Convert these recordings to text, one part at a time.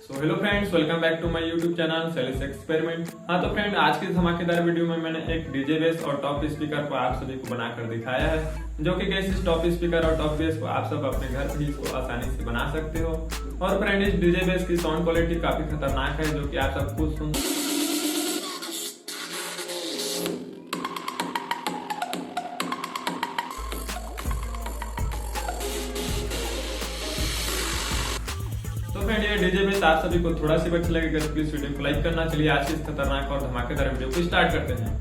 So hello friends, welcome back to my YouTube channel Shailesh experiment. हाँ तो friend, आज की धमाकेदार वीडियो में मैंने एक डीजे बेस और टॉप स्पीकर को आप सभी को बनाकर दिखाया है, जो कि कैसे इस टॉप स्पीकर और टॉप बेस को आप सब अपने घर पर ही इसको आसानी से बना सकते हो। और फ्रेंड, इस डीजे बेस की साउंड क्वालिटी काफी खतरनाक है, जो कि आप सब खुद सुन तो फ्रेंड, ये डीजे बेस आप सभी को थोड़ा सी अच्छा लगेगा तो प्लीज वीडियो को लाइक करना। चलिए आज की इस खतरनाक और धमाकेदार वीडियो को स्टार्ट करते हैं।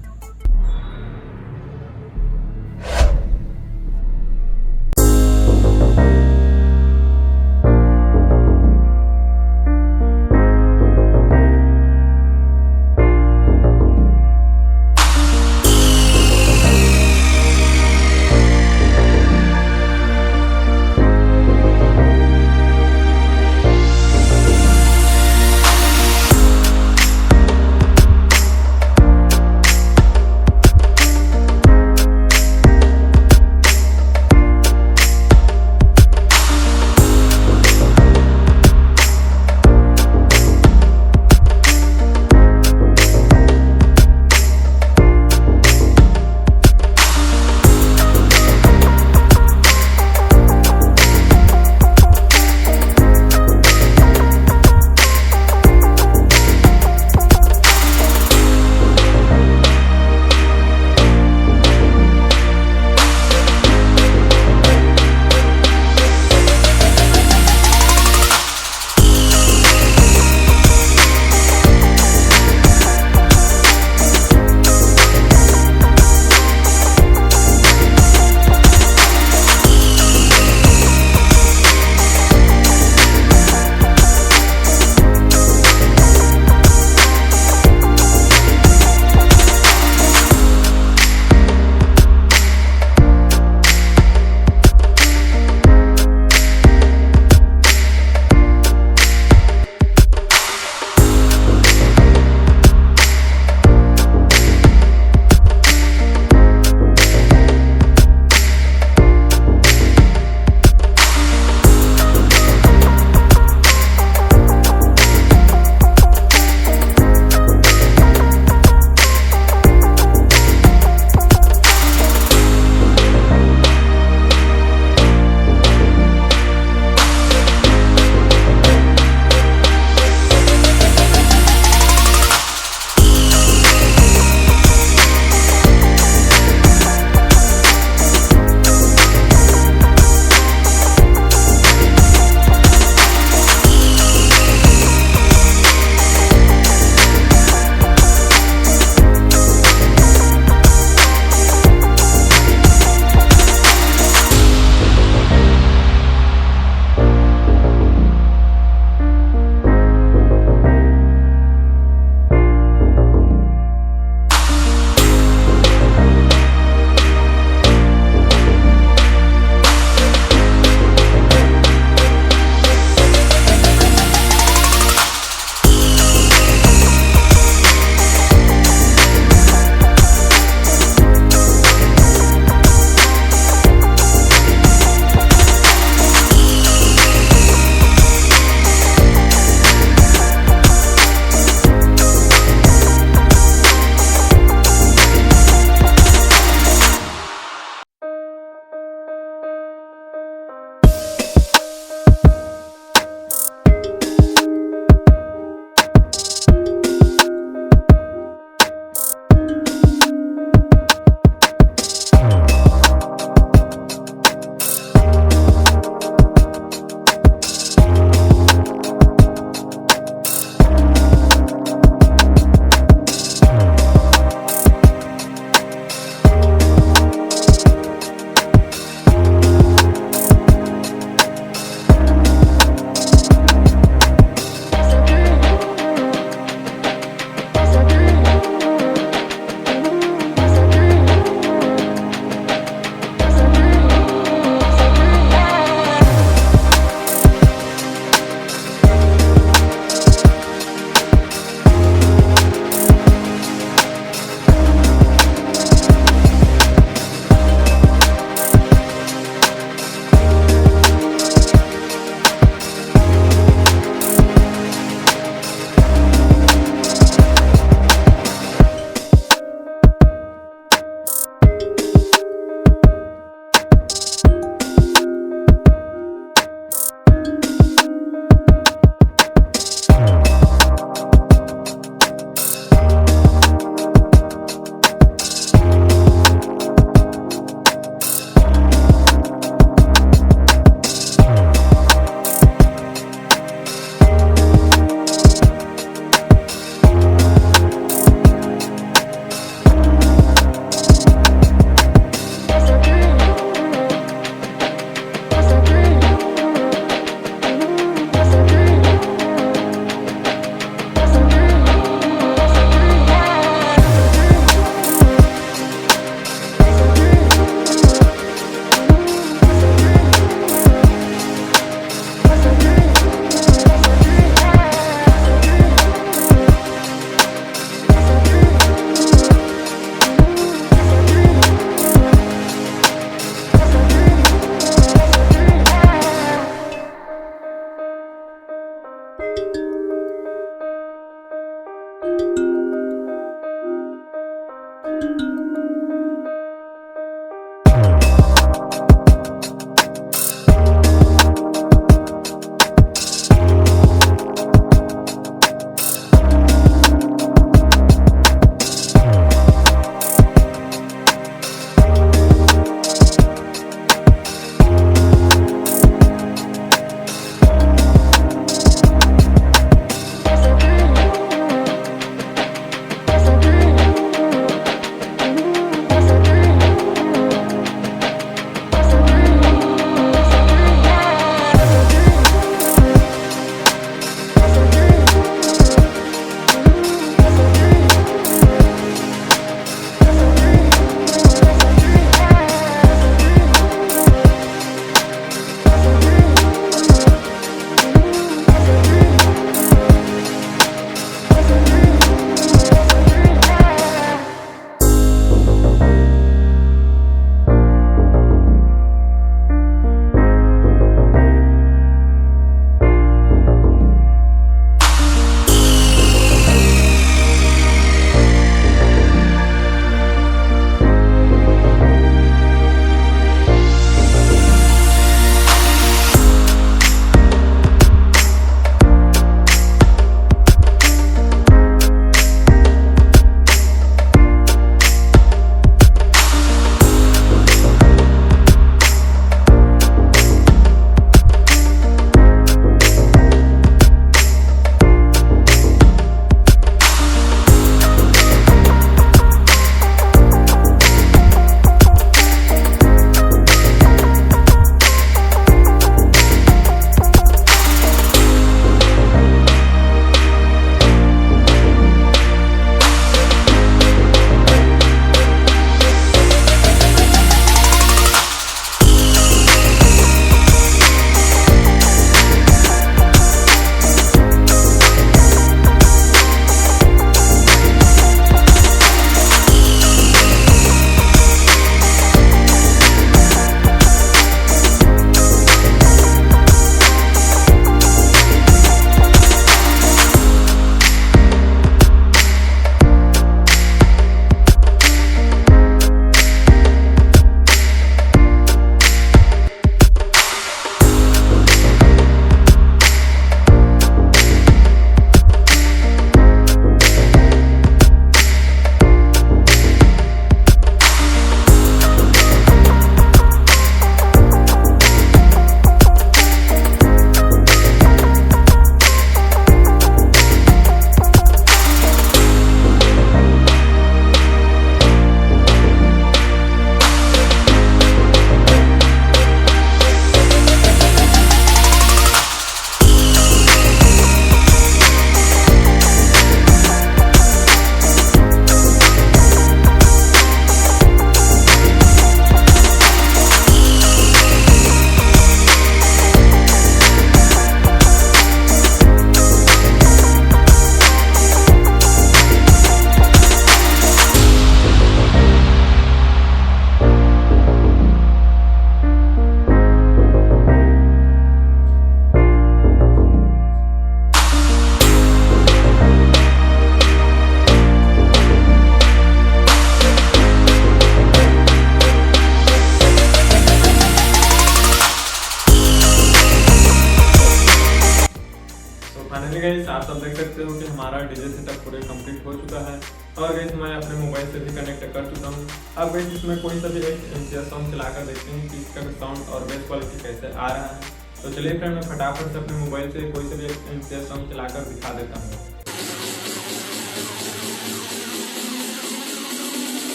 फाइनली गाइस आप सब देख सकते हो कि हमारा डीजे सेटअप पूरे कंप्लीट हो चुका है और गाइस मैं अपने मोबाइल से भी कनेक्ट कर चुका हूँ। अब गाइस इसमें कोई सा भी एक एम्पलीफायर साउंड चलाकर देखते हैं कि इसका साउंड और बेस क्वालिटी कैसे आ रहा है। तो चलिए फ्रेंड मैं फटाफट से अपने मोबाइल से कोई सा भी एक एम्पलीफायर साउंड चलाकर दिखा देता हूँ।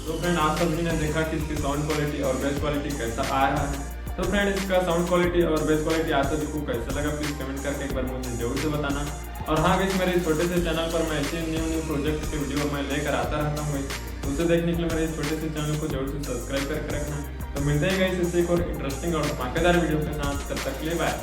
तो फ्रेंड आप सभी ने देखा कि इसकी साउंड क्वालिटी और बेस क्वालिटी कैसा आ रहा है। तो फ्रेंड इसका साउंड क्वालिटी और बेस क्वालिटी आप सभी को कैसा लगा प्लीज कमेंट करके एक बार मुझे जरूर से बताना। और हाँ गाइस मेरे छोटे से चैनल पर मैं ऐसे न्यू प्रोजेक्ट के वीडियो मैं लेकर आता रहता हूँ। उसे देखने के लिए मेरे छोटे से चैनल को जरूर से सब्सक्राइब करके रखना। तो मिलते हैं गाइस इससे एक और इंटरेस्टिंग और धमाकेदार वीडियो के साथ, तब तक के लिए बाय।